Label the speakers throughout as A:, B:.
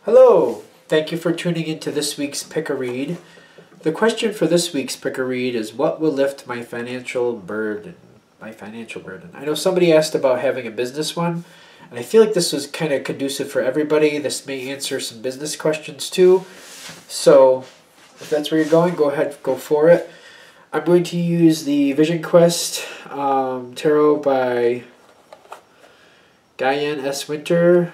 A: Hello! Thank you for tuning into this week's Pick a Read. The question for this week's Pick a Read is, what will lift my financial burden? I know somebody asked about having a business one, and I feel like this was kind of conducive for everybody. This may answer some business questions too. So if that's where you're going, go ahead, go for it. I'm going to use the Vision Quest Tarot by Diane S. Winter.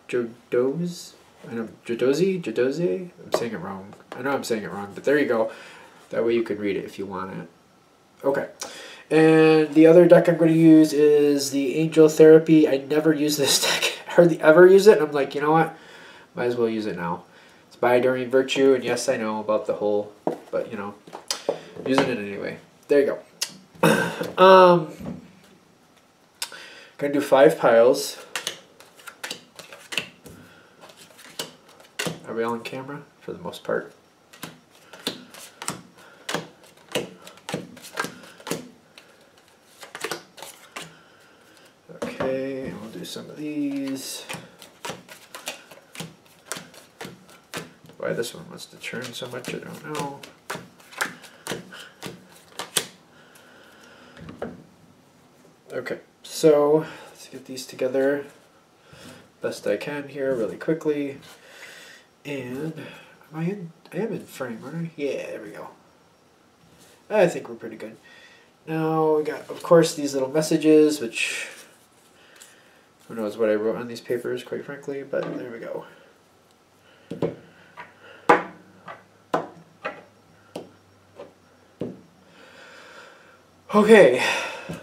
A: Jodozi? I'm saying it wrong. I know I'm saying it wrong, but there you go. That way you can read it if you want it. Okay. And the other deck I'm going to use is the Angel Therapy. I never use this deck. I hardly ever use it. And I'm like, you know what? Might as well use it now. It's by Doreen Virtue. And yes, I know about the whole, but you know, I'm using it anyway. There you go. Going to do 5 piles. Are we all on camera? For the most part. Okay, and we'll do some of these. Why this one wants to turn so much, I don't know. Okay, so let's get these together best I can here really quickly. And I am in frame, aren't I? Yeah, there we go. I think we're pretty good. Now we got, of course, these little messages, which who knows what I wrote on these papers, quite frankly, but there we go. Okay,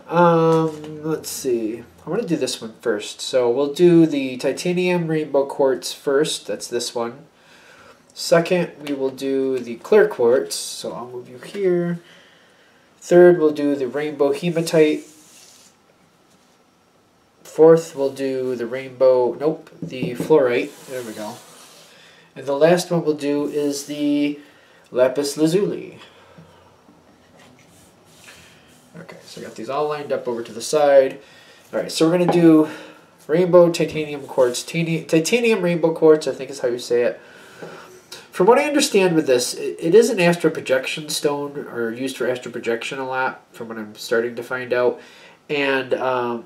A: let's see. I want to do this one first. So we'll do the Titanium Rainbow Quartz first. That's this one. Second, we will do the Clear Quartz. So I'll move you here. Third, we'll do the Rainbow Hematite. Fourth, we'll do the the Flourite. There we go. And the last one we'll do is the Lapis Lazuli. Okay, so I got these all lined up over to the side. Alright, so we're going to do Rainbow Titanium Quartz. Titanium Rainbow Quartz, I think is how you say it. From what I understand with this, it is an astral projection stone, or used for astral projection a lot, from what I'm starting to find out. And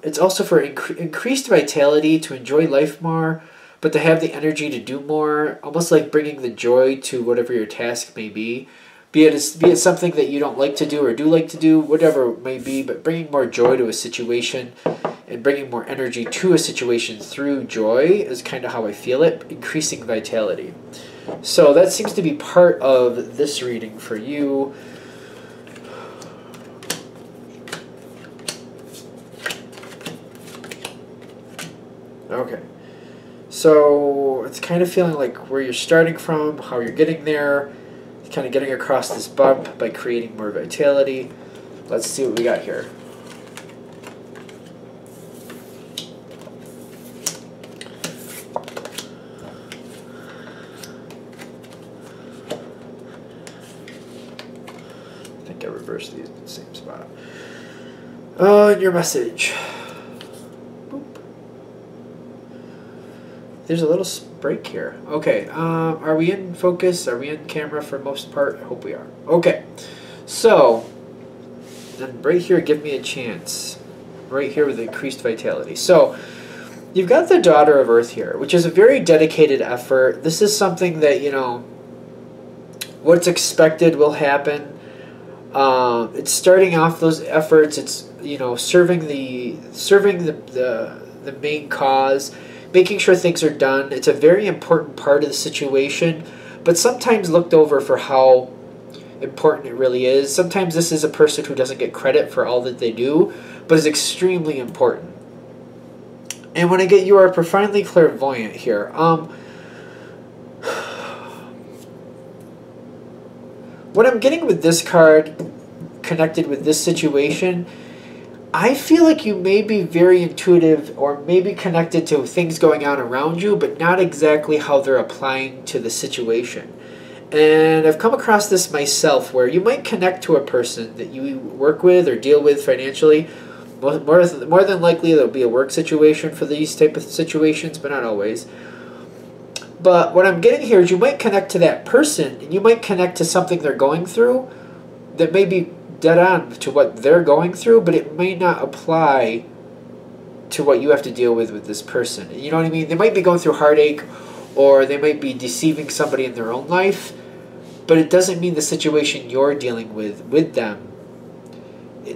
A: it's also for increased vitality, to enjoy life more, but to have the energy to do more, almost like bringing the joy to whatever your task may be. Be it something that you don't like to do or do like to do, whatever it may be, but bringing more joy to a situation and bringing more energy to a situation through joy is kind of how I feel it, increasing vitality. So that seems to be part of this reading for you. Okay. So it's kind of feeling like where you're starting from, how you're getting there, kind of getting across this bump by creating more vitality. Let's see what we got here. I think I reversed these in the same spot. And your message. Boop. There's a little break here. Okay, are we in focus? Are we in camera for most part? I hope we are. Okay, so then right here, give me a chance. Right here with increased vitality. So you've got the Daughter of Earth here, which is a very dedicated effort. This is something that, you know, what's expected will happen. It's starting off those efforts. It's, you know, serving the main cause, making sure things are done. It's a very important part of the situation, but sometimes looked over for how important it really is. Sometimes this is a person who doesn't get credit for all that they do, but is extremely important. And when I get, you are profoundly clairvoyant here. What I'm getting with this card connected with this situation, I feel like you may be very intuitive or maybe connected to things going on around you, but not exactly how they're applying to the situation. And I've come across this myself, where you might connect to a person that you work with or deal with financially. More than likely there'll be a work situation for these type of situations, but not always. But what I'm getting here is you might connect to that person, and you might connect to something they're going through that may be dead on to what they're going through, but it may not apply to what you have to deal with this person. You know what I mean? They might be going through heartache, or they might be deceiving somebody in their own life, but it doesn't mean the situation you're dealing with them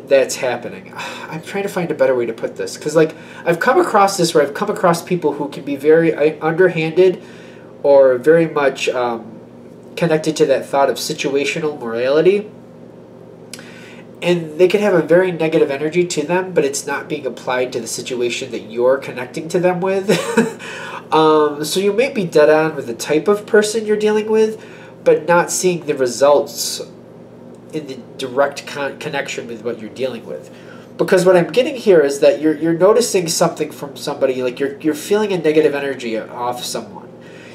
A: that's happening. I'm trying to find a better way to put this, because like I've come across this where I've come across people who can be very underhanded or very much connected to that thought of situational morality, and they can have a very negative energy to them, but it's not being applied to the situation that you're connecting to them with. So you may be dead on with the type of person you're dealing with, but not seeing the results in the direct connection with what you're dealing with. Because what I'm getting here is that you're noticing something from somebody, like you're feeling a negative energy off someone.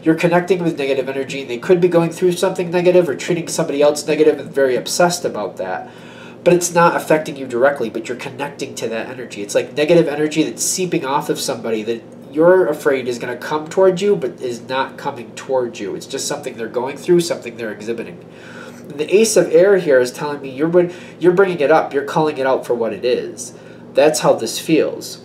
A: You're connecting with negative energy, and they could be going through something negative or treating somebody else negative and very obsessed about that. But it's not affecting you directly, but you're connecting to that energy. It's like negative energy that's seeping off of somebody that you're afraid is going to come towards you, but is not coming towards you. It's just something they're going through, something they're exhibiting. And the Ace of Air here is telling me you're bringing it up. You're calling it out for what it is. That's how this feels.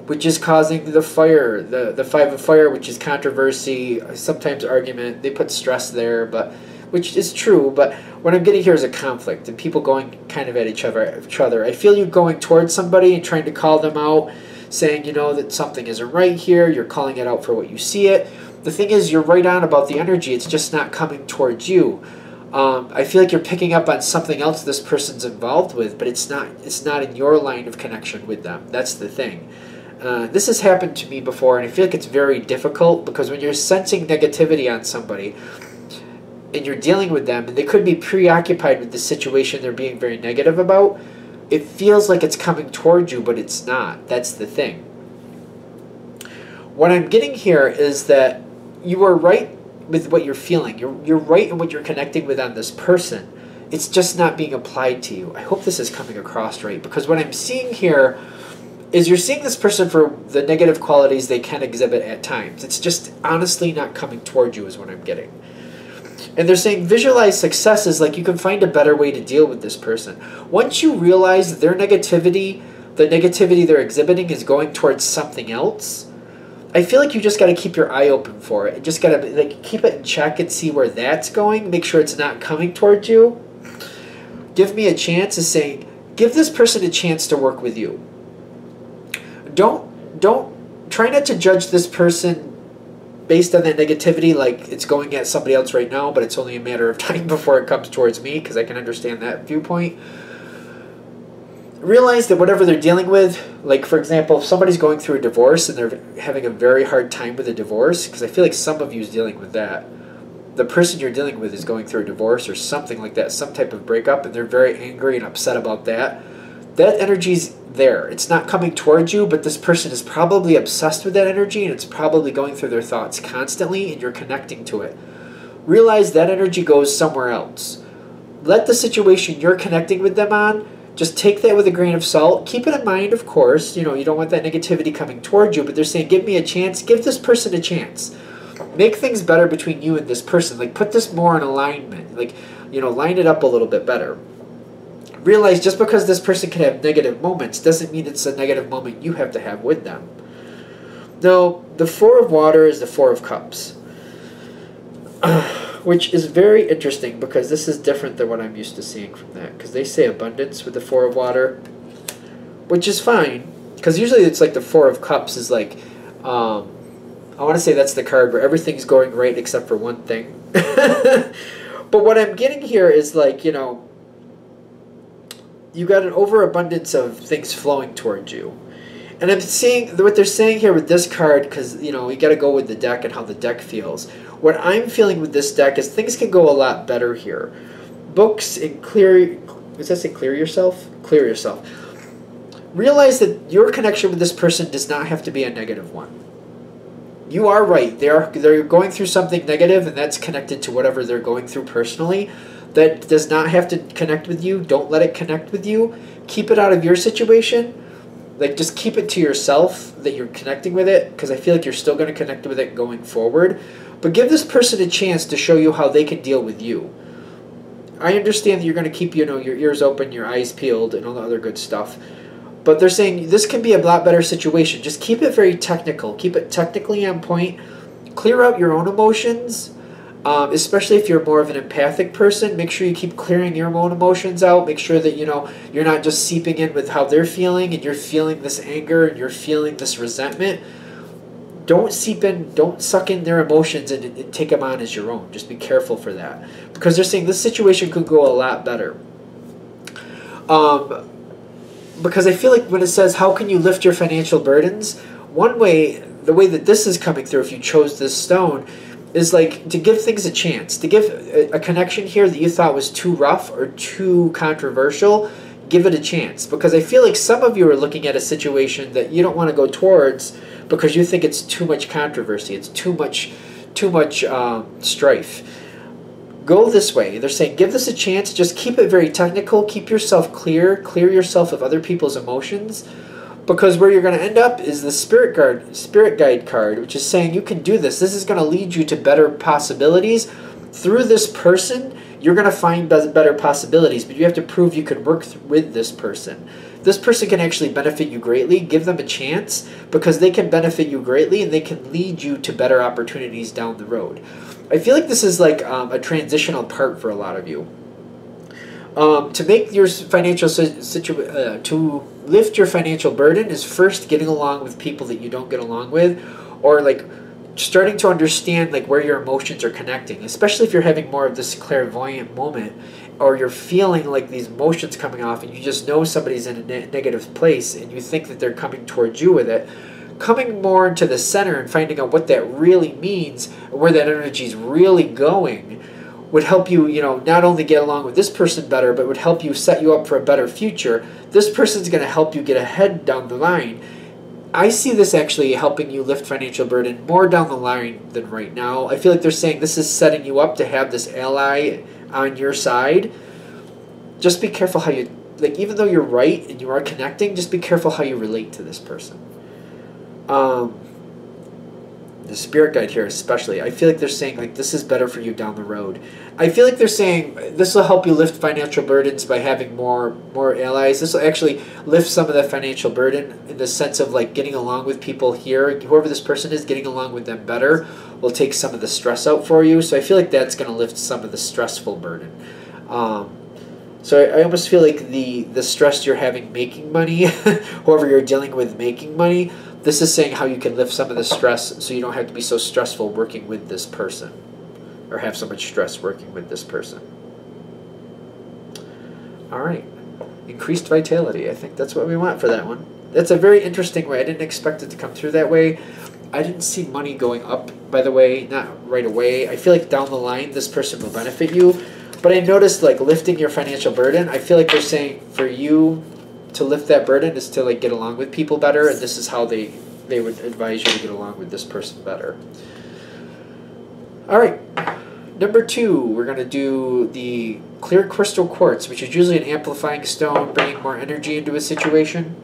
A: Which is causing the fire, the Five of Fire, which is controversy, sometimes argument. They put stress there, but which is true. But what I'm getting here is a conflict and people going kind of at each other. I feel you going towards somebody and trying to call them out, saying, you know, that something isn't right here. You're calling it out for what you see it. The thing is, you're right on about the energy. It's just not coming towards you. I feel like you're picking up on something else this person's involved with, but it's not in your line of connection with them. That's the thing. This has happened to me before, and I feel like it's very difficult because when you're sensing negativity on somebody and you're dealing with them, and they could be preoccupied with the situation they're being very negative about, it feels like it's coming towards you, but it's not. That's the thing. What I'm getting here is that you are right with what you're feeling. You're right in what you're connecting with on this person. It's just not being applied to you. I hope this is coming across right, because what I'm seeing here is you're seeing this person for the negative qualities they can exhibit at times. It's just honestly not coming towards you is what I'm getting. And they're saying visualize success is like you can find a better way to deal with this person. Once you realize their negativity, the negativity they're exhibiting is going towards something else, I feel like you just got to keep your eye open for it. You just got to like keep it in check and see where that's going. Make sure it's not coming towards you. Give me a chance is saying, give this person a chance to work with you. Don't try not to judge this person based on that negativity like it's going at somebody else right now, but it's only a matter of time before it comes towards me, because I can understand that viewpoint. Realize that whatever they're dealing with, like for example, if somebody's going through a divorce and they're having a very hard time with a divorce, because I feel like some of you is dealing with that. The person you're dealing with is going through a divorce or something like that, some type of breakup, and they're very angry and upset about that. That energy's there. It's not coming towards you, but this person is probably obsessed with that energy, and it's probably going through their thoughts constantly, and you're connecting to it. Realize that energy goes somewhere else. Let the situation you're connecting with them on, just take that with a grain of salt. Keep it in mind, of course. You know, you don't want that negativity coming towards you, but they're saying, give me a chance. Give this person a chance. Make things better between you and this person. Like, put this more in alignment. Like, you know, line it up a little bit better. Realize just because this person can have negative moments doesn't mean it's a negative moment you have to have with them. Now, the Four of Water is the Four of Cups, which is very interesting because this is different than what I'm used to seeing from that, because they say abundance with the Four of Water, which is fine, because usually it's like the Four of Cups is like, I want to say that's the card where everything's going right except for one thing. But what I'm getting here is like, you know, you got an overabundance of things flowing towards you. And I'm seeing what they're saying here with this card, because, you know, you got to go with the deck and how the deck feels. What I'm feeling with this deck is things can go a lot better here. Books and clear, does that say clear yourself? Clear yourself. Realize that your connection with this person does not have to be a negative one. You are right. They're going through something negative, and that's connected to whatever they're going through personally. That does not have to connect with you. Don't let it connect with you. Keep it out of your situation. Like, just keep it to yourself that you're connecting with it, because I feel like you're still going to connect with it going forward. But give this person a chance to show you how they can deal with you. I understand that you're going to keep, your ears open, your eyes peeled, and all the other good stuff. But they're saying this can be a lot better situation. Just keep it very technical. Keep it technically on point. Clear out your own emotions, especially if you're more of an empathic person. Make sure you keep clearing your own emotions out. Make sure that, you're not just seeping in with how they're feeling, and you're feeling this anger, and you're feeling this resentment. Don't seep in, don't suck in their emotions and take them on as your own. Just be careful for that. Because they're saying this situation could go a lot better. Because I feel like when it says, how can you lift your financial burdens? One way, the way that this is coming through if you chose this stone, is like to give things a chance. To give a connection here that you thought was too rough or too controversial, give it a chance. Because I feel like some of you are looking at a situation that you don't want to go towards because you think it's too much controversy, it's too much strife. Go this way. They're saying give this a chance. Just keep it very technical. Keep yourself clear. Clear yourself of other people's emotions. Because where you're going to end up is the Spirit Guide card, which is saying you can do this. This is going to lead you to better possibilities. Through this person, you're going to find better possibilities, but you have to prove you can work with this person. This person can actually benefit you greatly. Give them a chance, because they can benefit you greatly and they can lead you to better opportunities down the road. I feel like this is like a transitional part for a lot of you. To make your financial to lift your financial burden is first getting along with people that you don't get along with, or like starting to understand like where your emotions are connecting, especially if you're having more of this clairvoyant moment, or you're feeling like these emotions coming off and you just know somebody's in a negative place and you think that they're coming towards you with it. Coming more into the center and finding out what that really means, where that energy is really going, would help you, not only get along with this person better, but would help you set you up for a better future. This person's going to help you get ahead down the line. I see this actually helping you lift financial burden more down the line than right now. I feel like they're saying this is setting you up to have this ally on your side. Just be careful how you, like, even though you're right and you are connecting, just be careful how you relate to this person. The Spirit Guide here especially, I feel like they're saying like this is better for you down the road. I feel like they're saying this will help you lift financial burdens by having more allies. This will actually lift some of the financial burden in the sense of like getting along with people here. Whoever this person is, getting along with them better will take some of the stress out for you. So I feel like that's going to lift some of the stressful burden. So I almost feel like the stress you're having making money, whoever you're dealing with making money, this is saying how you can lift some of the stress so you don't have to be so stressful working with this person, or have so much stress working with this person. All right. Increased vitality. I think that's what we want for that one. That's a very interesting way. I didn't expect it to come through that way. I didn't see money going up, by the way, not right away. I feel like down the line this person will benefit you. But I noticed like lifting your financial burden, I feel like they're saying for you to lift that burden is to like get along with people better, and this is how they would advise you to get along with this person better. All right, number 2, we're going to do the clear crystal quartz, which is usually an amplifying stone, bringing more energy into a situation.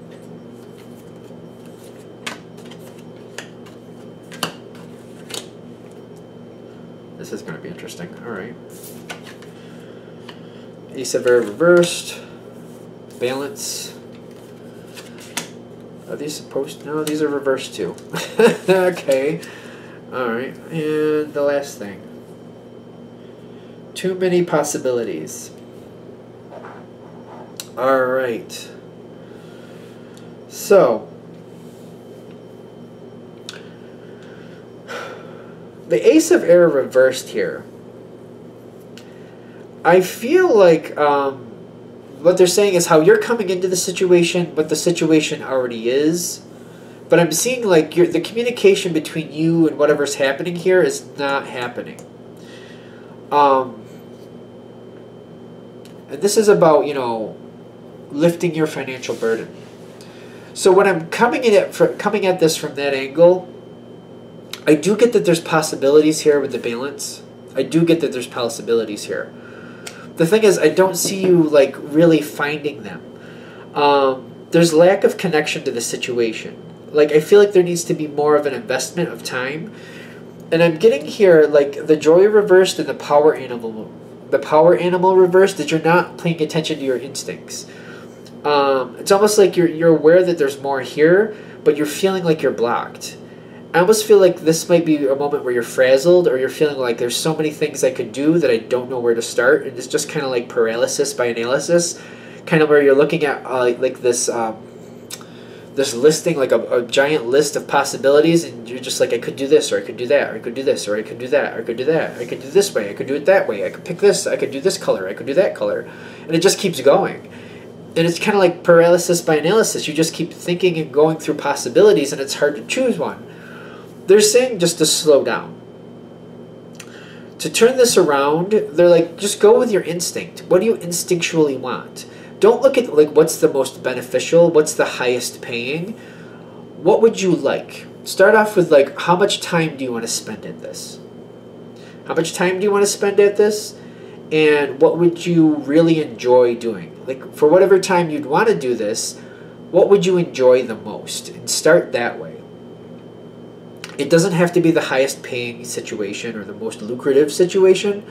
A: This is going to be interesting. All right. Ace of Air reversed. Balance. Are these supposed? No, these are reversed too. Okay. Alright. And the last thing. Too many possibilities. Alright. So. The Ace of Air reversed here. I feel like what they're saying is how you're coming into the situation, what the situation already is. But I'm seeing like the communication between you and whatever's happening here is not happening. And this is about, lifting your financial burden. So when I'm coming at this from that angle, I do get that there's possibilities here with the balance. I do get that there's possibilities here. The thing is, I don't see you like really finding them. there's lack of connection to the situation. Like, I feel like there needs to be more of an investment of time. And I'm getting here, like, the joy reversed and the power animal. The power animal reversed, that you're not paying attention to your instincts. It's almost like you're aware that there's more here, but you're feeling like you're blocked. I almost feel like this might be a moment where you're frazzled, or you're feeling like there's so many things I could do that I don't know where to start. And it's just kind of like paralysis by analysis, kind of where you're looking at like this this listing, like a giant list of possibilities, and you're just like, I could do this, or I could do that, or I could do this, or I could do that, or I could do that, I could do this way, I could do it that way, I could pick this, I could do this color, I could do that color, and it just keeps going. And it's kind of like paralysis by analysis. You just keep thinking and going through possibilities, and it's hard to choose one. They're saying just to slow down. To turn this around, they're like, just go with your instinct. What do you instinctually want? Don't look at like what's the most beneficial, what's the highest paying. What would you like? Start off with like, how much time do you want to spend at this? How much time do you want to spend at this? And what would you really enjoy doing? Like, for whatever time you'd want to do this, what would you enjoy the most? And start that way. It doesn't have to be the highest paying situation or the most lucrative situation,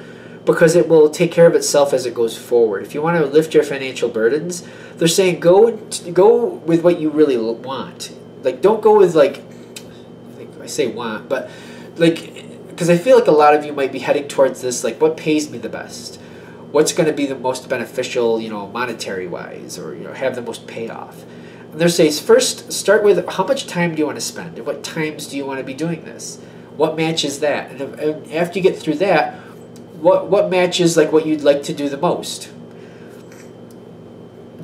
A: because it will take care of itself as it goes forward. If you want to lift your financial burdens, they're saying go with what you really want. Like, don't go with like, I say want, but like, because I feel like a lot of you might be heading towards this, like, what pays me the best? What's going to be the most beneficial, you know, monetary wise, or, you know, have the most payoff? And they're saying, first, start with how much time do you want to spend, and what times do you want to be doing this? What matches that? And after you get through that, what matches like what you'd like to do the most?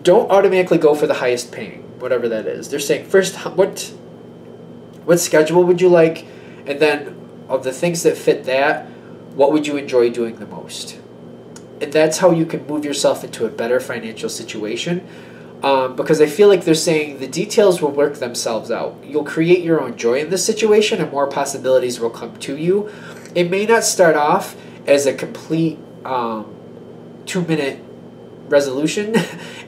A: Don't automatically go for the highest paying, whatever that is. They're saying first, what schedule would you like, and then of the things that fit that, what would you enjoy doing the most? And that's how you can move yourself into a better financial situation. Because I feel like they're saying the details will work themselves out. You'll create your own joy in this situation, and more possibilities will come to you. It may not start off as a complete 2-minute resolution.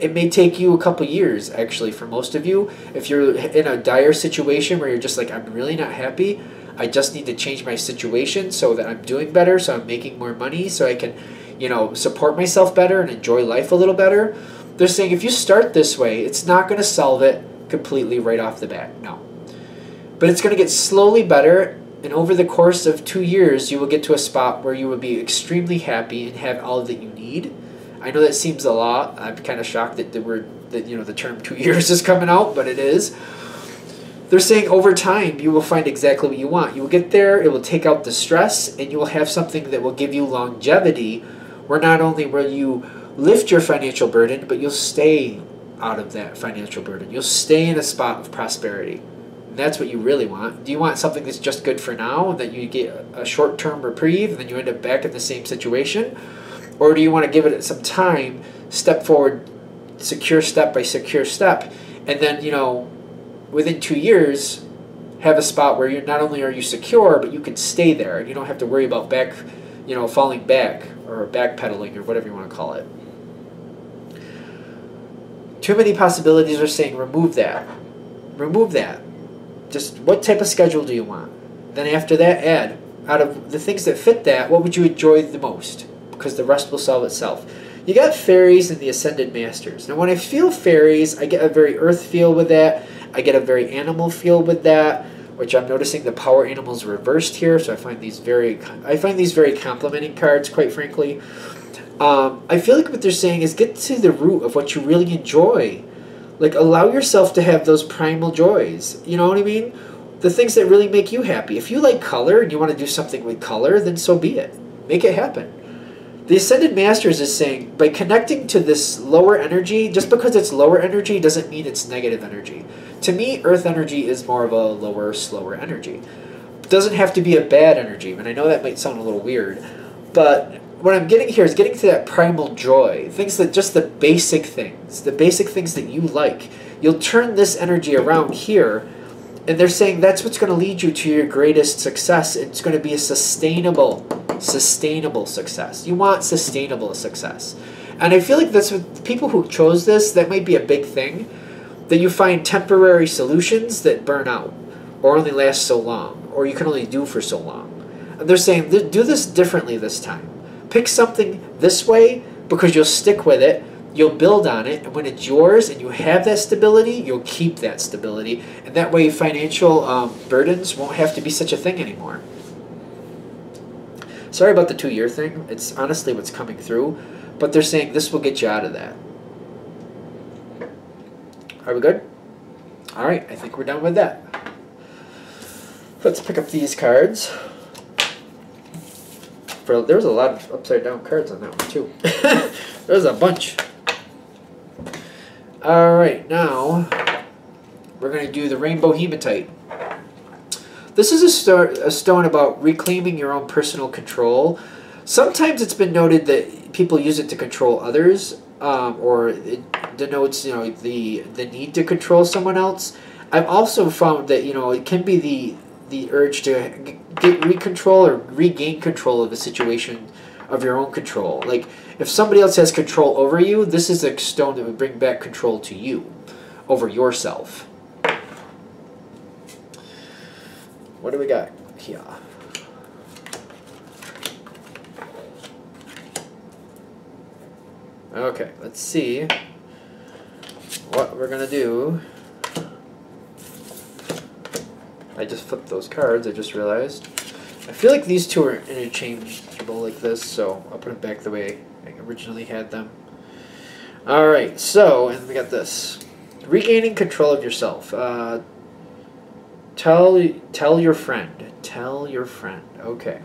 A: It may take you a couple years, actually, for most of you. If you're in a dire situation where you're just like, I'm really not happy, I just need to change my situation so that I'm doing better, so I'm making more money, so I can, you know, support myself better and enjoy life a little better. They're saying if you start this way, it's not going to solve it completely right off the bat. No. But it's going to get slowly better, and over the course of 2 years, you will get to a spot where you will be extremely happy and have all that you need. I know that seems a lot. I'm kind of shocked that the term 2 years is coming out, but it is. They're saying over time, you will find exactly what you want. You will get there, it will take out the stress, and you will have something that will give you longevity, where not only will you lift your financial burden, but you'll stay out of that financial burden. You'll stay in a spot of prosperity. And that's what you really want. Do you want something that's just good for now, and that you get a short-term reprieve, and then you end up back in the same situation? Or do you want to give it some time, step forward, secure step by secure step, and then, you know, within 2 years, have a spot where you're not only are you secure, but you can stay there, and you don't have to worry about falling back, or backpedaling, or whatever you want to call it. Too many possibilities are saying remove that. Remove that. Just what type of schedule do you want? Then after that, add. Out of the things that fit that, what would you enjoy the most? Because the rest will solve itself. You got fairies and the ascended masters. Now when I feel fairies, I get a very earth feel with that. I get a very animal feel with that, which I'm noticing the power animals reversed here, so I find these very complimenting cards, quite frankly. I feel like what they're saying is get to the root of what you really enjoy. Like, allow yourself to have those primal joys. You know what I mean? The things that really make you happy. If you like color and you want to do something with color, then so be it. Make it happen. The Ascended Masters is saying, by connecting to this lower energy, just because it's lower energy doesn't mean it's negative energy. To me, earth energy is more of a lower, slower energy. It doesn't have to be a bad energy, and I know that might sound a little weird, but what I'm getting here is getting to that primal joy, things that just the basic things that you like. You'll turn this energy around here, and they're saying that's what's going to lead you to your greatest success. It's going to be a sustainable success. You want sustainable success. And I feel like that's what people who chose this, that might be a big thing. that you find temporary solutions that burn out or only last so long, or you can only do for so long. And they're saying, do this differently this time. Pick something this way because you'll stick with it, you'll build on it, and when it's yours and you have that stability, you'll keep that stability. And that way financial burdens won't have to be such a thing anymore. Sorry about the 2-year thing. It's honestly what's coming through. But they're saying this will get you out of that. Are we good? All right, I think we're done with that. Let's pick up these cards. There was a lot of upside down cards on that one too. There's a bunch. All right, now we're going to do the Rainbow Hematite. This is a stone about reclaiming your own personal control. Sometimes it's been noted that people use it to control others, or it denotes, you know, the need to control someone else. I've also found that, you know, it can be the urge to recontrol or regain control of a situation of your own control. Like if somebody else has control over you, this is a stone that would bring back control to you over yourself. What do we got here? Okay, let's see what we're gonna do. I just flipped those cards, I just realized. I feel like these two are interchangeable like this, so I'll put them back the way I originally had them. Alright, so, and we got this. Regaining control of yourself. Tell your friend. Tell your friend. Okay.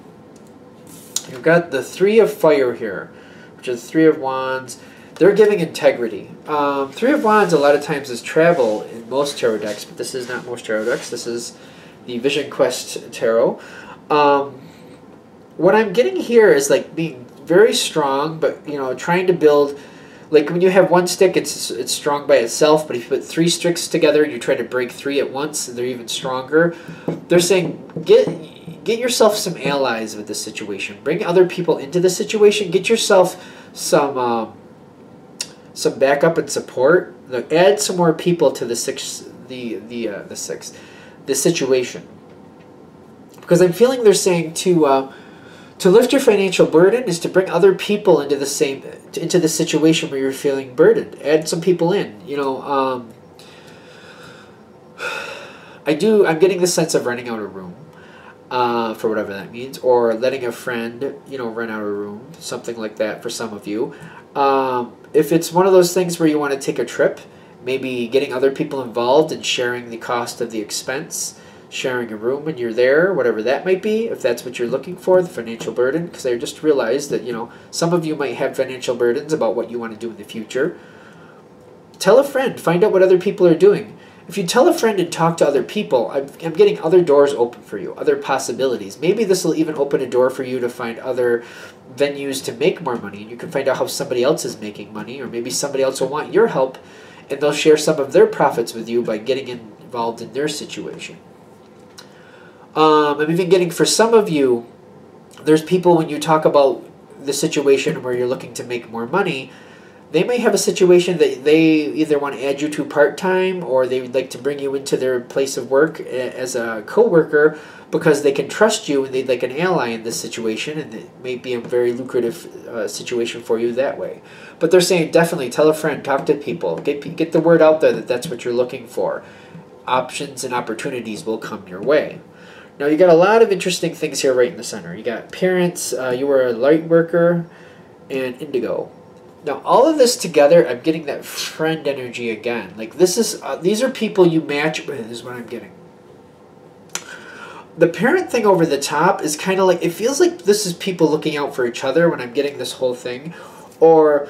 A: You've got the 3 of Fire here, which is 3 of Wands. They're giving integrity. 3 of Wands a lot of times is travel in most tarot decks, but this is not most tarot decks. This is the Vision Quest Tarot. What I'm getting here is like being very strong, but you know, trying to build. Like when you have one stick, it's strong by itself, but if you put 3 sticks together and you try to break 3 at once, they're even stronger. They're saying get yourself some allies with this situation. Bring other people into the situation. Get yourself some backup and support. Add some more people to the situation. Because I'm feeling they're saying to lift your financial burden is to bring other people into the situation where you're feeling burdened. Add some people in. You know, I'm getting the sense of renting out a room, for whatever that means, or letting a friend, you know, rent out a room, something like that for some of you. If it's one of those things where you want to take a trip, maybe getting other people involved and sharing the cost of the expense. Sharing a room when you're there, whatever that might be, if that's what you're looking for, the financial burden, because I just realized that, you know, some of you might have financial burdens about what you want to do in the future. Tell a friend, find out what other people are doing. If you tell a friend and talk to other people, I'm getting other doors open for you, other possibilities. Maybe this will even open a door for you to find other venues to make more money, and you can find out how somebody else is making money, or maybe somebody else will want your help, and they'll share some of their profits with you by getting involved in their situation. I'm even getting, for some of you, there's people when you talk about the situation where you're looking to make more money, they may have a situation that they either want to add you to part-time or they would like to bring you into their place of work as a co-worker because they can trust you and they'd like an ally in this situation, and it may be a very lucrative situation for you that way. But they're saying definitely tell a friend, talk to people, get the word out there that that's what you're looking for. Options and opportunities will come your way. Now, you got a lot of interesting things here right in the center. You got parents, you were a light worker, and indigo. Now, all of this together, I'm getting that friend energy again. Like, this is, these are people you match with, is what I'm getting. The parent thing over the top is kind of like, it feels like this is people looking out for each other when I'm getting this whole thing. Or,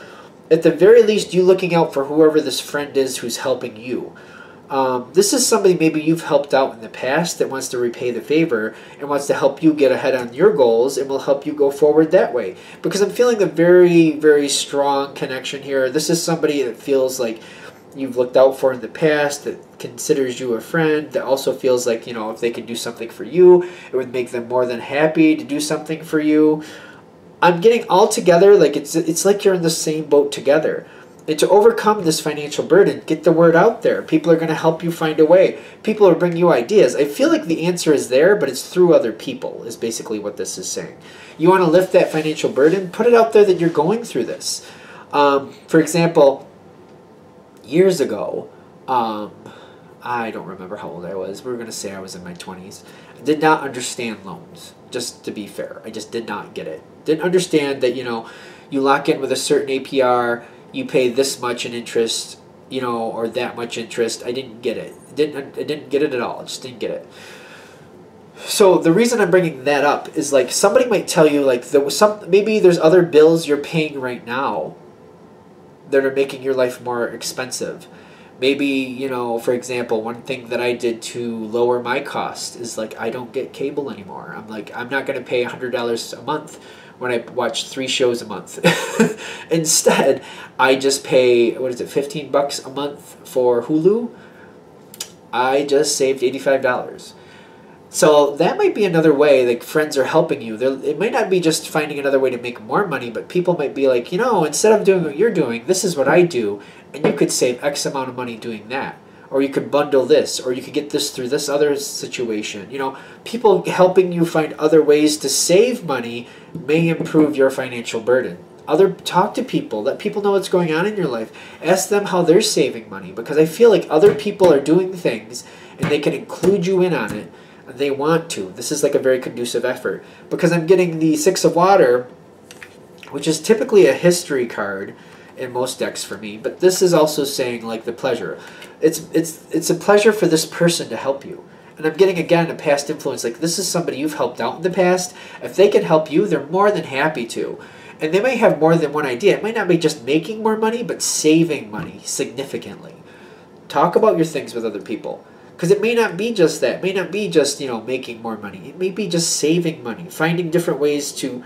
A: at the very least, you looking out for whoever this friend is who's helping you. This is somebody maybe you've helped out in the past that wants to repay the favor and wants to help you get ahead on your goals and will help you go forward that way. Because I'm feeling a very, very strong connection here. This is somebody that feels like you've looked out for in the past, that considers you a friend, that also feels like, you know, if they can do something for you, it would make them more than happy to do something for you. I'm getting all together, like it's like you're in the same boat together. And to overcome this financial burden, get the word out there. People are going to help you find a way. People are bringing you ideas. I feel like the answer is there, but it's through other people, is basically what this is saying. You want to lift that financial burden? Put it out there that you're going through this. For example, years ago, I don't remember how old I was. We were going to say I was in my 20s. I did not understand loans, just to be fair. I just did not get it. Didn't understand that, you lock in with a certain APR, you pay this much in interest, or that much interest. I didn't get it. I didn't get it at all. I just didn't get it. So the reason I'm bringing that up is like somebody might tell you like maybe there's other bills you're paying right now that are making your life more expensive. Maybe, for example, one thing that I did to lower my cost is like I don't get cable anymore. I'm like, I'm not going to pay $100 a month when I watch 3 shows a month. Instead, I just pay, $15 a month for Hulu? I just saved $85. So that might be another way, like friends are helping you. It might not be just finding another way to make more money, but people might be like, instead of doing what you're doing, this is what I do, and you could save X amount of money doing that. Or you could bundle this, or you could get this through this other situation. People helping you find other ways to save money may improve your financial burden. Talk to people, let people know what's going on in your life. Ask them how they're saving money, because I feel like other people are doing things and they can include you in on it. They want to. This is like a very conducive effort, because I'm getting the 6 of Water, which is typically a history card in most decks for me, but this is also saying like the pleasure. It's a pleasure for this person to help you. And I'm getting again a past influence, like this is somebody you've helped out in the past. If they can help you, they're more than happy to. And they may have more than one idea. It might not be just making more money, but saving money significantly. Talk about your things with other people. Because it may not be just that. It may not be just, making more money. It may be just saving money. Finding different ways to,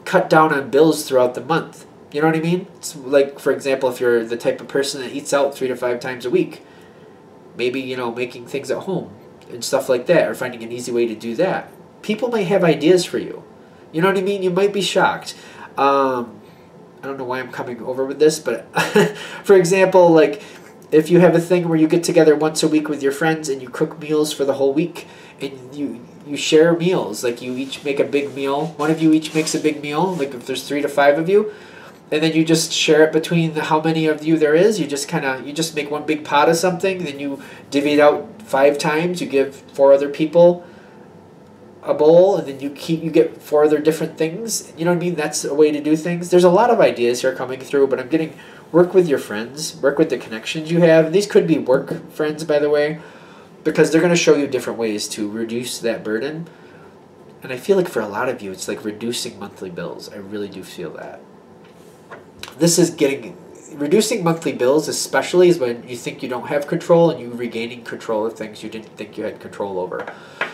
A: cut down on bills throughout the month. You know what I mean? It's like, for example, if you're the type of person that eats out 3 to 5 times a week. Maybe, making things at home and stuff like that. Or finding an easy way to do that. People might have ideas for you. You know what I mean? You might be shocked. I don't know why I'm coming over with this, but for example, like if you have a thing where you get together once a week with your friends and you cook meals for the whole week and you share meals, like you each make a big meal. One of you each makes a big meal, like if there's 3 to 5 of you, and then you just share it between how many of you there is. You just make one big pot of something, then you divvy it out 5 times. You give 4 other people a bowl, and then you get 4 other different things. You know what I mean? That's a way to do things. There's a lot of ideas here coming through, but I'm getting work with your friends, work with the connections you have. And these could be work friends, by the way, because they're going to show you different ways to reduce that burden. And I feel like for a lot of you, it's like reducing monthly bills. I really do feel that. This is reducing monthly bills, especially is when you think you don't have control and you regaining control of things you didn't think you had control over.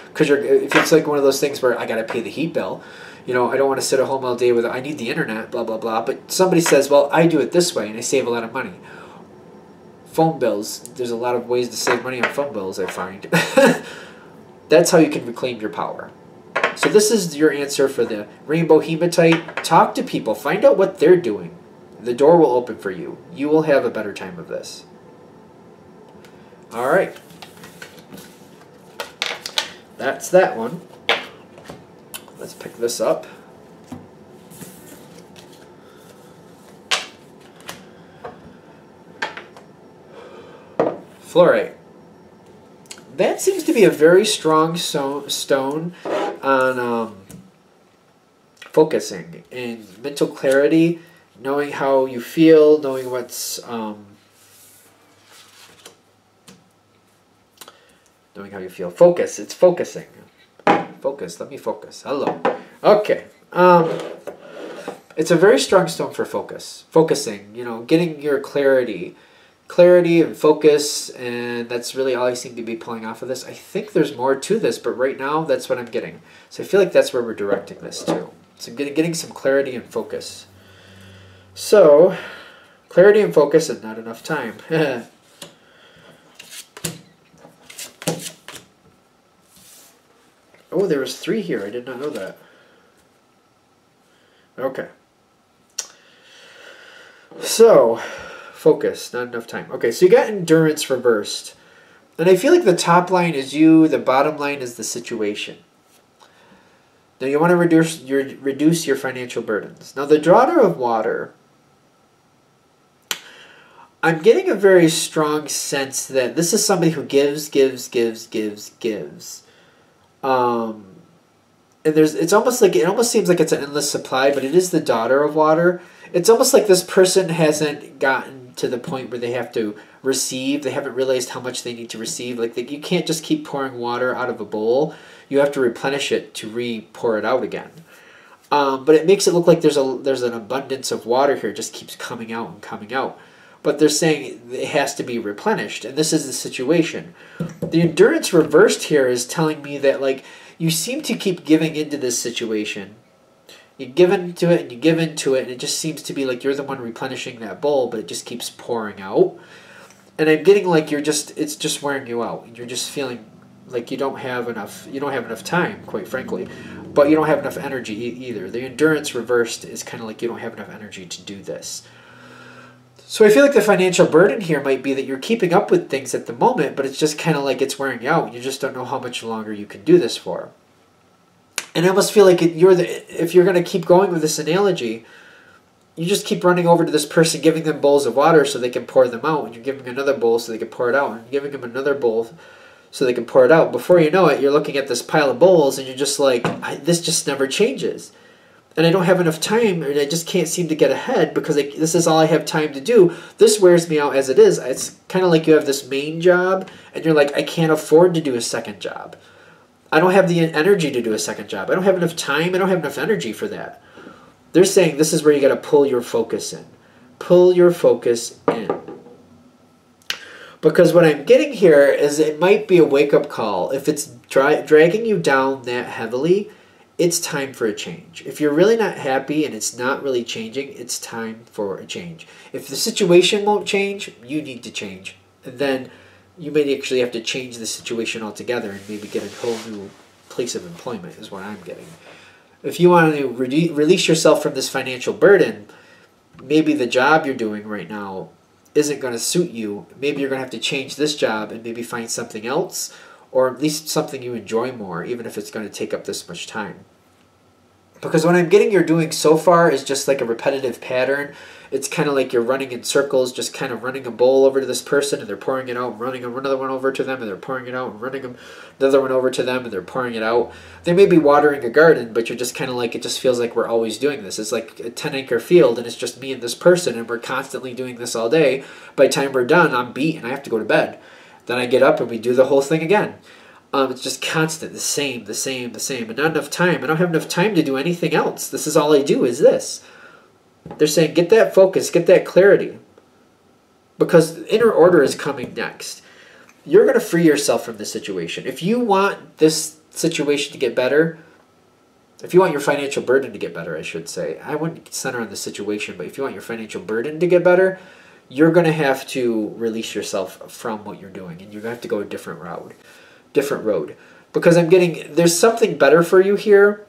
A: Because if it's like one of those things where I got to pay the heat bill, I don't want to sit at home all day I need the internet, blah, blah, blah. But somebody says, well, I do it this way and I save a lot of money. Phone bills, there's a lot of ways to save money on phone bills, I find. That's how you can reclaim your power. So this is your answer for the Rainbow Hematite. Talk to people. Find out what they're doing. The door will open for you. You will have a better time of this. All right. That's that one. Let's pick this up. Flourite. That seems to be a very strong stone on focusing and mental clarity, knowing how you feel, knowing what's knowing how you feel. Focus. It's focusing. Focus. Let me focus. Hello. Okay. It's a very strong stone for focus. Focusing. Getting your clarity and focus, and that's really all I seem to be pulling off of this. I think there's more to this, but right now that's what I'm getting. So I feel like that's where we're directing this to. So getting some clarity and focus. So, clarity and focus and not enough time. Oh, there was 3 here. I did not know that. Okay. So, focus, not enough time. Okay, so you got endurance reversed. And I feel like the top line is you, the bottom line is the situation. Now you want to reduce your financial burdens. Now the daughter of water, I'm getting a very strong sense that this is somebody who gives. And it almost seems like it's an endless supply, but it is the daughter of water. It's almost like this person hasn't gotten to the point where they have to receive. They haven't realized how much they need to receive. Like you can't just keep pouring water out of a bowl. You have to replenish it to re-pour it out again. But it makes it look like there's an abundance of water here. It just keeps coming out and coming out. But they're saying it has to be replenished, and this is the situation. The endurance reversed here is telling me that like you seem to keep giving into this situation. You give into it and you give into it, and it just seems to be like you're the one replenishing that bowl, but it just keeps pouring out. And I'm getting like it's just wearing you out. You're just feeling like you don't have enough time, quite frankly. But you don't have enough energy either. The endurance reversed is kind of like you don't have enough energy to do this. So I feel like the financial burden here might be that you're keeping up with things at the moment, but it's just kind of like it's wearing you out. You just don't know how much longer you can do this for. And I almost feel like if you're going to keep going with this analogy, you just keep running over to this person, giving them bowls of water so they can pour them out, and you're giving another bowl so they can pour it out, and you're giving them another bowl so they can pour it out. Before you know it, you're looking at this pile of bowls, and you're just like, this just never changes. And I don't have enough time, and I just can't seem to get ahead because this is all I have time to do. This wears me out as it is. It's kind of like you have this main job, and you're like, I can't afford to do a second job. I don't have the energy to do a second job. I don't have enough time. I don't have enough energy for that. They're saying this is where you got to pull your focus in. Pull your focus in. Because what I'm getting here is it might be a wake-up call. If it's dragging you down that heavily, it's time for a change. If you're really not happy and it's not really changing, it's time for a change. If the situation won't change, you need to change. And then you may actually have to change the situation altogether and maybe get a whole new place of employment is what I'm getting. If you want to release yourself from this financial burden, maybe the job you're doing right now isn't going to suit you. Maybe you're going to have to change this job and maybe find something else, or at least something you enjoy more, even if it's going to take up this much time. Because what I'm getting you're doing so far is just like a repetitive pattern. It's kind of like you're running in circles, just kind of running a bowl over to this person, and they're pouring it out, and running another one over to them, and they're pouring it out, and running another one over to them, and they're pouring it out. They may be watering a garden, but you're just kind of like, it just feels like we're always doing this. It's like a 10-acre field, and it's just me and this person, and we're constantly doing this all day. By the time we're done, I'm beat, and I have to go to bed. Then I get up, and we do the whole thing again. It's just constant, the same, and not enough time. I don't have enough time to do anything else. This is all I do is this. They're saying, get that focus, get that clarity. Because the inner order is coming next. You're going to free yourself from this situation. If you want this situation to get better, if you want your financial burden to get better, I should say. I wouldn't center on the situation, but if you want your financial burden to get better, you're going to have to release yourself from what you're doing. And you're going to have to go a different road. Because I'm getting, there's something better for you here.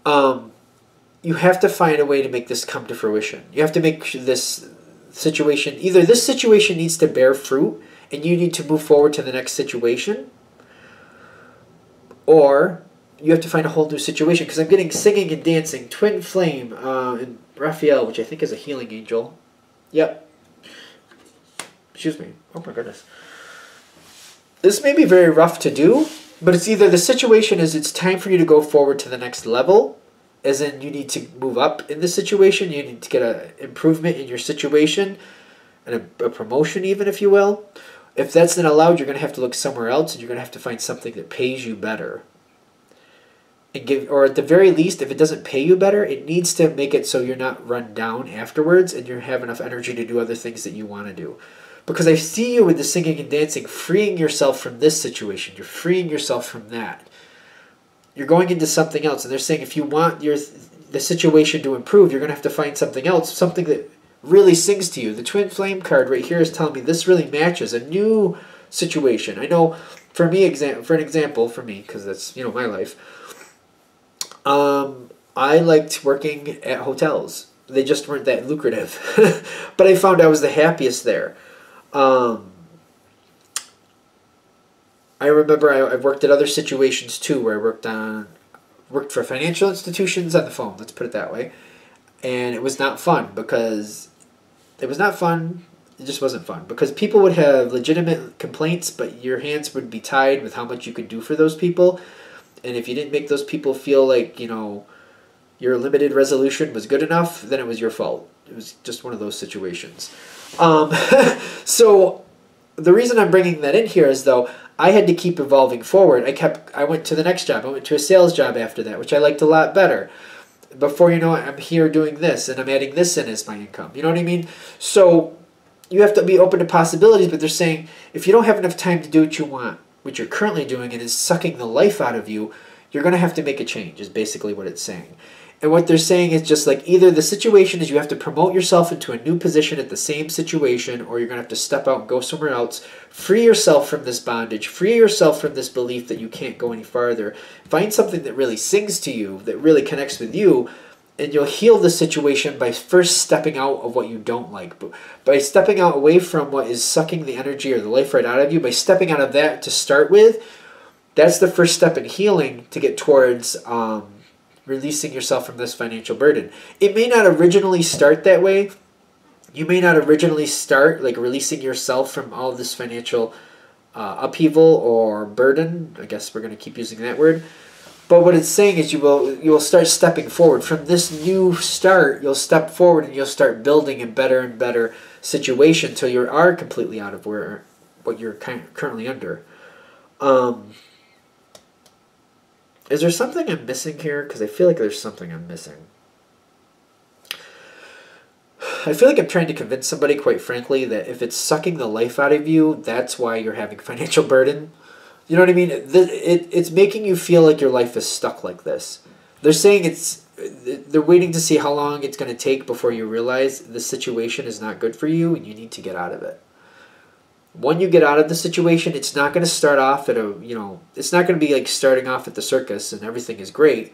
A: You have to find a way to make this come to fruition. You have to make this situation, either this situation needs to bear fruit and you need to move forward to the next situation, or you have to find a whole new situation. Because I'm getting singing and dancing, twin flame, and Raphael, which I think is a healing angel. Yep. Excuse me. Oh my goodness. This may be very rough to do, but it's either the situation is it's time for you to go forward to the next level, as in you need to move up in the situation, you need to get an improvement in your situation, and a promotion even, if you will. If that's not allowed, you're going to have to look somewhere else, and you're going to have to find something that pays you better. Or at the very least, if it doesn't pay you better, it needs to make it so you're not run down afterwards, and you have enough energy to do other things that you want to do. Because I see you with the singing and dancing, freeing yourself from this situation. You're freeing yourself from that. You're going into something else. And they're saying if you want the situation to improve, you're going to have to find something else, something that really sings to you. The twin flame card right here is telling me this really matches a new situation. I know for me, because that's my life, I liked working at hotels. They just weren't that lucrative. But I found I was the happiest there. I remember I've worked at other situations too, where I worked for financial institutions on the phone, let's put it that way. And it was not fun because it just wasn't fun because people would have legitimate complaints, but your hands would be tied with how much you could do for those people. And if you didn't make those people feel like, your limited resolution was good enough, then it was your fault. It was just one of those situations. So the reason I'm bringing that in here is, though, I had to keep evolving forward. I went to the next job. I went to a sales job after that, which I liked a lot better. Before you know it, I'm here doing this, and I'm adding this in as my income. You know what I mean? So you have to be open to possibilities, but they're saying if you don't have enough time to do what you want, what you're currently doing, and is sucking the life out of you, you're going to have to make a change, is basically what it's saying. And what they're saying is just like either the situation is you have to promote yourself into a new position at the same situation, or you're going to have to step out and go somewhere else, free yourself from this bondage, free yourself from this belief that you can't go any farther. Find something that really sings to you, that really connects with you, and you'll heal the situation by first stepping out of what you don't like. But by stepping out away from what is sucking the energy or the life right out of you, by stepping out of that to start with, that's the first step in healing to get towards releasing yourself from this financial burden. It may not originally start that way. You may not originally start like releasing yourself from all of this financial upheaval or burden. I guess we're going to keep using that word. But what it's saying is you will start stepping forward. From this new start, you'll step forward and you'll start building a better and better situation until you are completely out of what you're currently under. Is there something I'm missing here? Because I feel like there's something I'm missing. I feel like I'm trying to convince somebody, quite frankly, that if it's sucking the life out of you, that's why you're having financial burden. You know what I mean? It's making you feel like your life is stuck like this. They're saying they're waiting to see how long it's going to take before you realize the situation is not good for you and you need to get out of it. When you get out of the situation, it's not going to start off at it's not going to be like starting off at the circus and everything is great.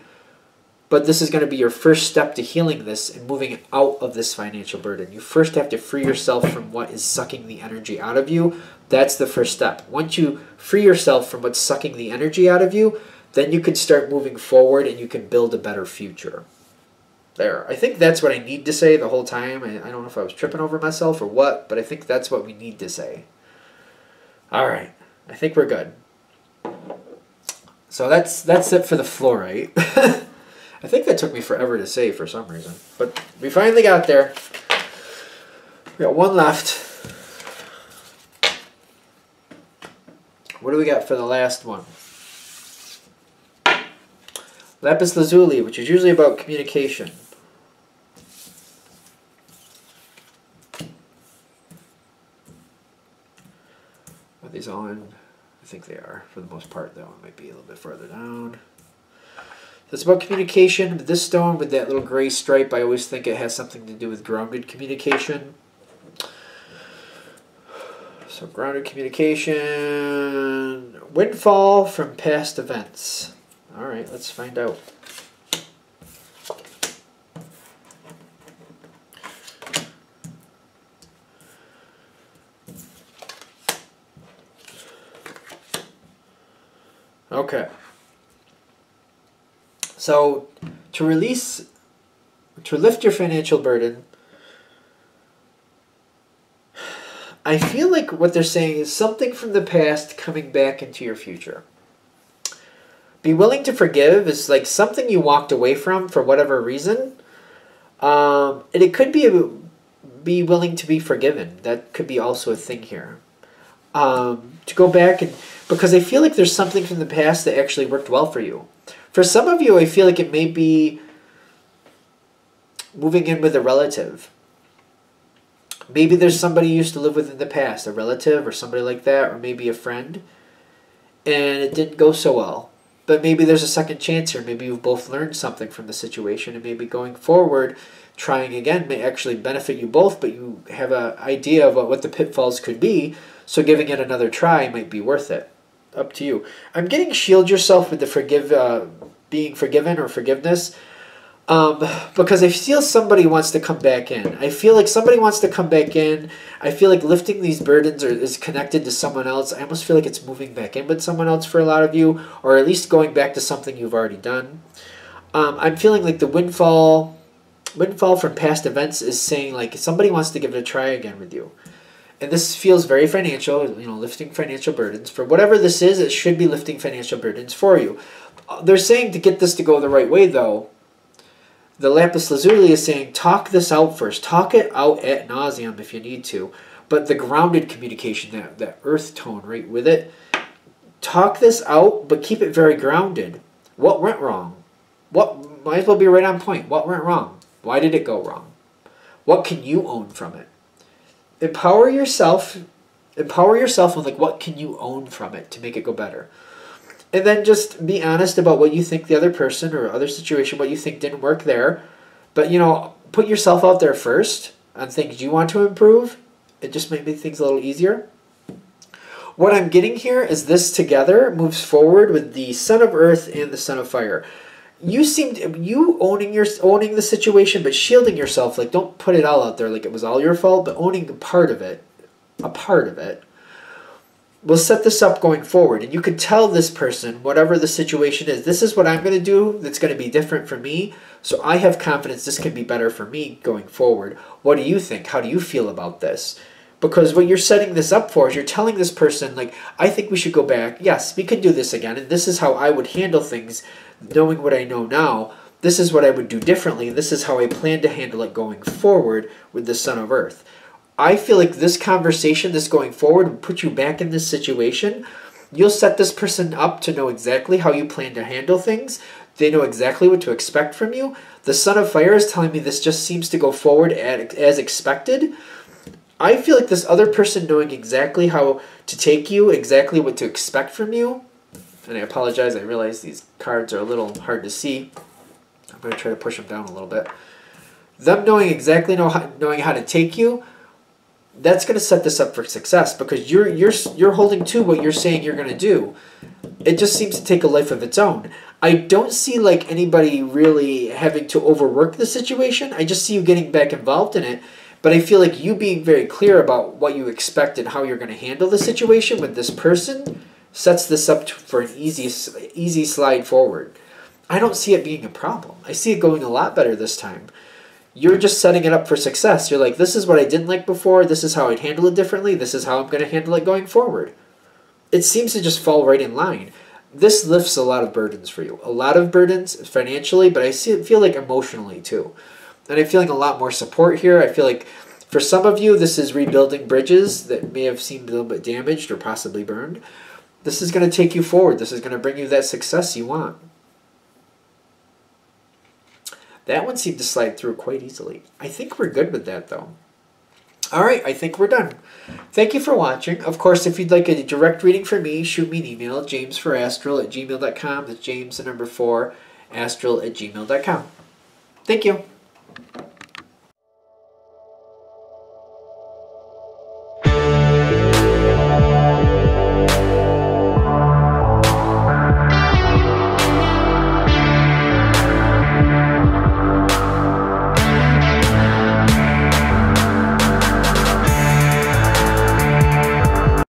A: But this is going to be your first step to healing this and moving out of this financial burden. You first have to free yourself from what is sucking the energy out of you. That's the first step. Once you free yourself from what's sucking the energy out of you, then you can start moving forward and you can build a better future. There. I think that's what I need to say the whole time. I don't know if I was tripping over myself or what, but I think that's what we need to say. All right. I think we're good. So that's it for the Flourite. I think that took me forever to say for some reason. But we finally got there. We got one left. What do we got for the last one? Lapis Lazuli, which is usually about communication. Are these all in? I think they are, for the most part, though. It might be a little bit further down. It's about communication. This stone with that little gray stripe, I always think it has something to do with grounded communication. So grounded communication, windfall from past events. All right, let's find out. Okay. So to lift your financial burden, I feel like what they're saying is something from the past coming back into your future. Be willing to forgive is like something you walked away from for whatever reason. And it could be willing to be forgiven. That could be also a thing here. To go back because I feel like there's something from the past that actually worked well for you. For some of you, I feel like it may be moving in with a relative. Maybe there's somebody you used to live with in the past, a relative or somebody like that, or maybe a friend, and it didn't go so well. But maybe there's a second chance here. Maybe you've both learned something from the situation, and maybe going forward, trying again may actually benefit you both, but you have an idea of what the pitfalls could be, so giving it another try might be worth it. Up to you. I'm getting shield yourself with the being forgiven or forgiveness. Because I feel somebody wants to come back in. I feel like somebody wants to come back in. I feel like lifting these burdens is connected to someone else. I almost feel like it's moving back in with someone else for a lot of you, or at least going back to something you've already done. I'm feeling like the windfall from past events is saying like somebody wants to give it a try again with you. And this feels very financial, lifting financial burdens. For whatever this is, it should be lifting financial burdens for you. They're saying to get this to go the right way, though, the Lapis Lazuli is saying, talk this out first. Talk it out ad nauseum if you need to. But the grounded communication, that earth tone right with it, talk this out, but keep it very grounded. What went wrong? What might as well be right on point. What went wrong? Why did it go wrong? What can you own from it? Empower yourself with like what can you own from it to make it go better. And then just be honest about what you think the other person or other situation, what you think didn't work there. But, put yourself out there first on things you want to improve. It just might make things a little easier. What I'm getting here is this together moves forward with the Son of Earth and the Son of Fire. You owning the situation, but shielding yourself. Like, don't put it all out there like it was all your fault, but owning a part of it, will set this up going forward. And you can tell this person, whatever the situation is, this is what I'm going to do that's going to be different for me. So I have confidence this can be better for me going forward. What do you think? How do you feel about this? Because what you're setting this up for is you're telling this person, like, I think we should go back. Yes, we could do this again. And this is how I would handle things, knowing what I know now. This is what I would do differently. This is how I plan to handle it going forward with the Son of Earth. I feel like this conversation, this going forward, would put you back in this situation. You'll set this person up to know exactly how you plan to handle things. They know exactly what to expect from you. The Son of Fire is telling me this just seems to go forward as expected. I feel like this other person knowing exactly how to take you, exactly what to expect from you. And I apologize, I realize these cards are a little hard to see. I'm going to try to push them down a little bit. Them knowing exactly knowing how to take you, that's going to set this up for success because you're holding to what you're saying you're going to do. It just seems to take a life of its own. I don't see like anybody really having to overwork the situation. I just see you getting back involved in it. But I feel like you being very clear about what you expect and how you're going to handle the situation with this person sets this up for an easy slide forward. I don't see it being a problem. I see it going a lot better this time. You're just setting it up for success. You're like, this is what I didn't like before. This is how I'd handle it differently. This is how I'm going to handle it going forward. It seems to just fall right in line. This lifts a lot of burdens for you. A lot of burdens financially, but I feel like emotionally too. And I'm feeling a lot more support here. I feel like for some of you, this is rebuilding bridges that may have seemed a little bit damaged or possibly burned. This is going to take you forward. This is going to bring you that success you want. That one seemed to slide through quite easily. I think we're good with that, though. All right, I think we're done. Thank you for watching. Of course, if you'd like a direct reading from me, shoot me an email, jamesforastral@gmail.com. That's James, the number 4, astral@gmail.com. Thank you.